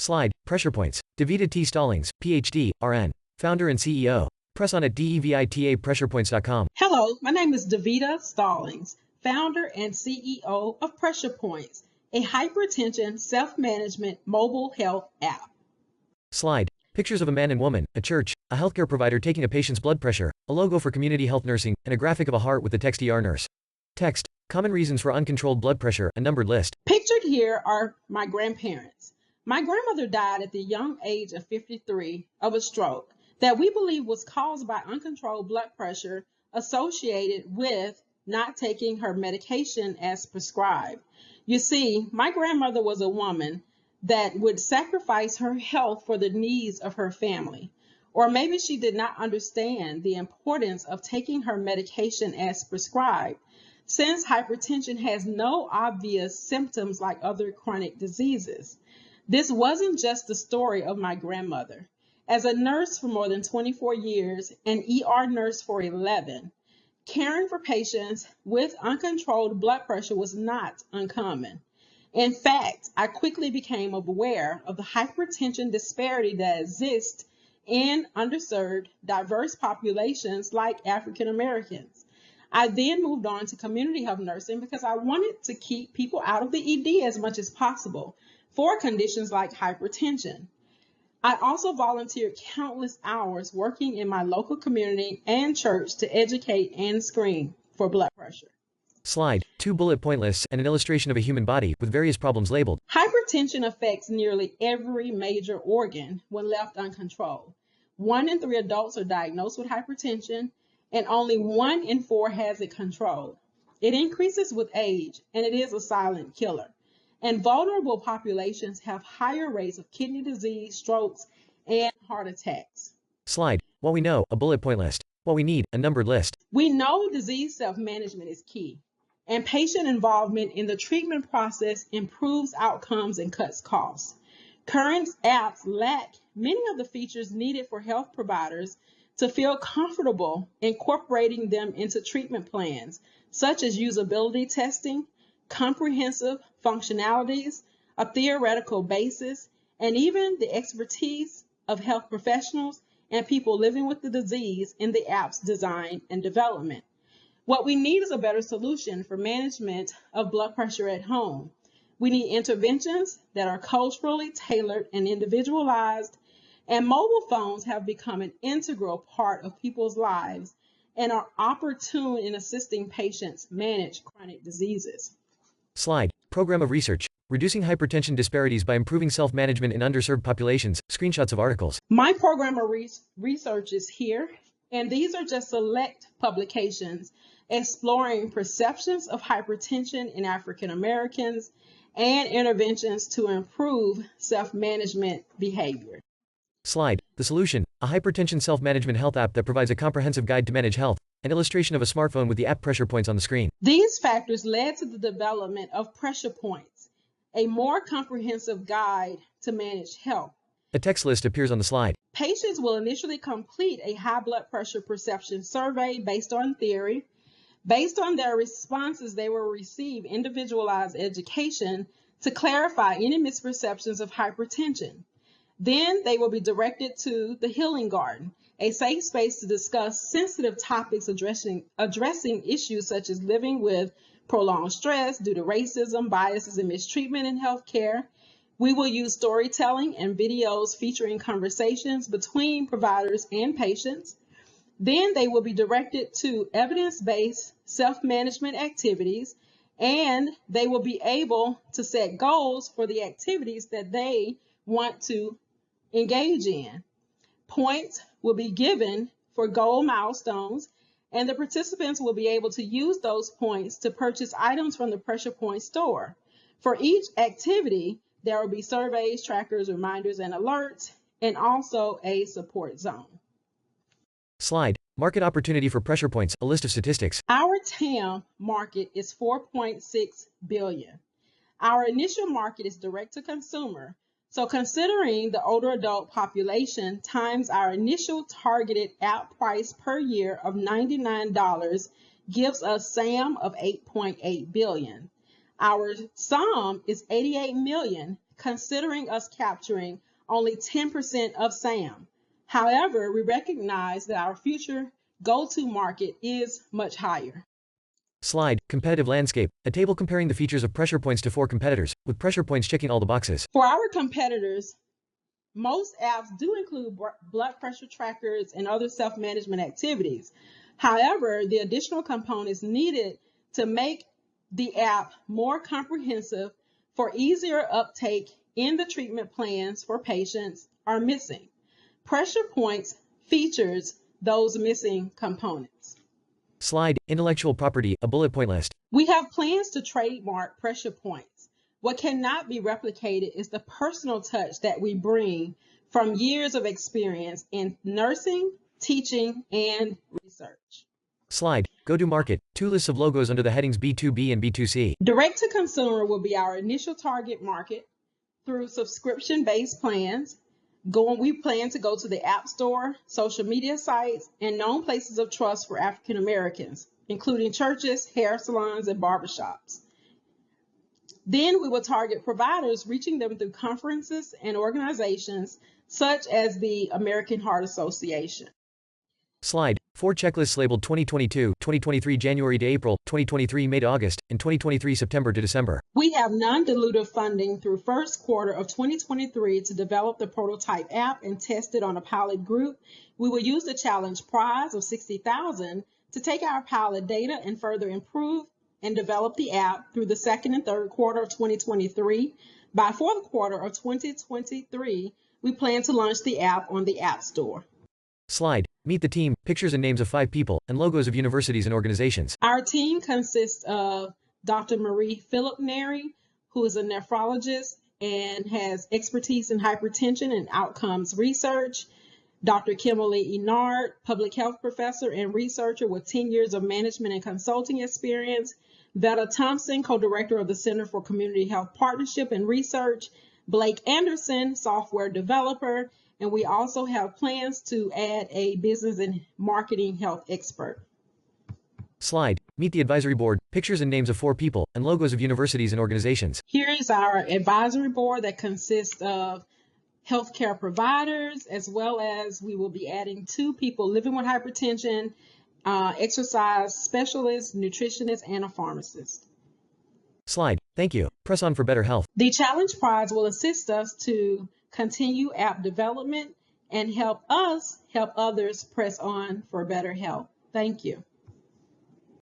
Slide, pressure points. Devita T. Stallings, Ph.D., RN, founder and CEO. Press on at devitapressurepoints.com. Hello, my name is Devita Stallings, founder and CEO of Pressure Points, a hypertension self-management mobile health app. Slide, pictures of a man and woman, a church, a healthcare provider taking a patient's blood pressure, a logo for community health nursing, and a graphic of a heart with the text ER nurse. Text, common reasons for uncontrolled blood pressure, a numbered list. Pictured here are my grandparents. My grandmother died at the young age of 53 of a stroke that we believe was caused by uncontrolled blood pressure associated with not taking her medication as prescribed. You see, my grandmother was a woman that would sacrifice her health for the needs of her family. Or maybe she did not understand the importance of taking her medication as prescribed, since hypertension has no obvious symptoms like other chronic diseases. This wasn't just the story of my grandmother. As a nurse for more than 24 years, an ER nurse for 11, caring for patients with uncontrolled blood pressure was not uncommon. In fact, I quickly became aware of the hypertension disparity that exists in underserved, diverse populations like African Americans. I then moved on to community health nursing because I wanted to keep people out of the ED as much as possible for conditions like hypertension. I also volunteered countless hours working in my local community and church to educate and screen for blood pressure. Slide, 2 bullet point lists and an illustration of a human body with various problems labeled. Hypertension affects nearly every major organ when left uncontrolled. 1 in 3 adults are diagnosed with hypertension, and only 1 in 4 has it controlled. It increases with age, and it is a silent killer. And vulnerable populations have higher rates of kidney disease, strokes, and heart attacks. Slide, what we know, a bullet point list. What we need, a numbered list. We know disease self-management is key, and patient involvement in the treatment process improves outcomes and cuts costs. Current apps lack many of the features needed for health providers to feel comfortable incorporating them into treatment plans, such as usability testing, comprehensive functionalities, a theoretical basis, and even the expertise of health professionals and people living with the disease in the app's design and development. What we need is a better solution for management of blood pressure at home. We need interventions that are culturally tailored and individualized, and mobile phones have become an integral part of people's lives and are opportune in assisting patients manage chronic diseases. Slide, program of research, reducing hypertension disparities by improving self-management in underserved populations, screenshots of articles. My program of research is here, and these are just select publications exploring perceptions of hypertension in African Americans and interventions to improve self-management behavior. Slide, the solution, a hypertension self-management health app that provides a comprehensive guide to manage health, an illustration of a smartphone with the app pressure points on the screen. These factors led to the development of Pressure Points, a more comprehensive guide to manage health. A text list appears on the slide. Patients will initially complete a high blood pressure perception survey based on theory. Based on their responses, they will receive individualized education to clarify any misperceptions of hypertension. Then they will be directed to the Healing Garden, a safe space to discuss sensitive topics addressing issues such as living with prolonged stress due to racism, biases, and mistreatment in healthcare. We will use storytelling and videos featuring conversations between providers and patients. Then they will be directed to evidence-based self-management activities, and they will be able to set goals for the activities that they want to engage in. Points will be given for goal milestones, and the participants will be able to use those points to purchase items from the Pressure Point store. For each activity, there will be surveys, trackers, reminders, and alerts, and also a support zone. Slide, market opportunity for Pressure Points, a list of statistics. Our TAM market is $4.6 billion. Our initial market is direct to consumer. So considering the older adult population times our initial targeted app price per year of $99 gives us SAM of $8.8 billion. Our SOM is $88 million considering us capturing only 10% of SAM. However, we recognize that our future go-to market is much higher. Slide, competitive landscape, a table comparing the features of pressure points to 4 competitors, with pressure points checking all the boxes. For our competitors, most apps do include blood pressure trackers and other self-management activities. However, the additional components needed to make the app more comprehensive for easier uptake in the treatment plans for patients are missing. Pressure points features those missing components. Slide, intellectual property, a bullet point list. We have plans to trademark pressure points. What cannot be replicated is the personal touch that we bring from years of experience in nursing, teaching, and research. Slide, go-to-market, 2 lists of logos under the headings B2B and B2C. Direct to consumer will be our initial target market through subscription-based plans. We plan to go to the App Store, social media sites, and known places of trust for African Americans, including churches, hair salons, and barbershops. Then we will target providers, reaching them through conferences and organizations such as the American Heart Association. Slide, 4 checklists labeled 2022, 2023 January to April, 2023 May to August, and 2023 September to December. We have non-dilutive funding through first quarter of 2023 to develop the prototype app and test it on a pilot group. We will use the challenge prize of $60,000 to take our pilot data and further improve and develop the app through the second and third quarter of 2023. By fourth quarter of 2023, we plan to launch the app on the App Store. Slide, meet the team, pictures and names of 5 people, and logos of universities and organizations. Our team consists of Dr. Marie Philip-Neri, who is a nephrologist and has expertise in hypertension and outcomes research. Dr. Kimberly Enard, public health professor and researcher with 10 years of management and consulting experience. Veta Thompson, co-director of the Center for Community Health Partnership and Research. Blake Anderson, software developer. And we also have plans to add a business and marketing health expert. Slide, meet the advisory board, pictures and names of 4 people, and logos of universities and organizations. Here is our advisory board that consists of healthcare providers, as well as we will be adding 2 people living with hypertension, exercise specialists, nutritionists, and a pharmacist. Slide, thank you. Press on for better health. The challenge prize will assist us to continue app development and help us help others press on for better health. Thank you.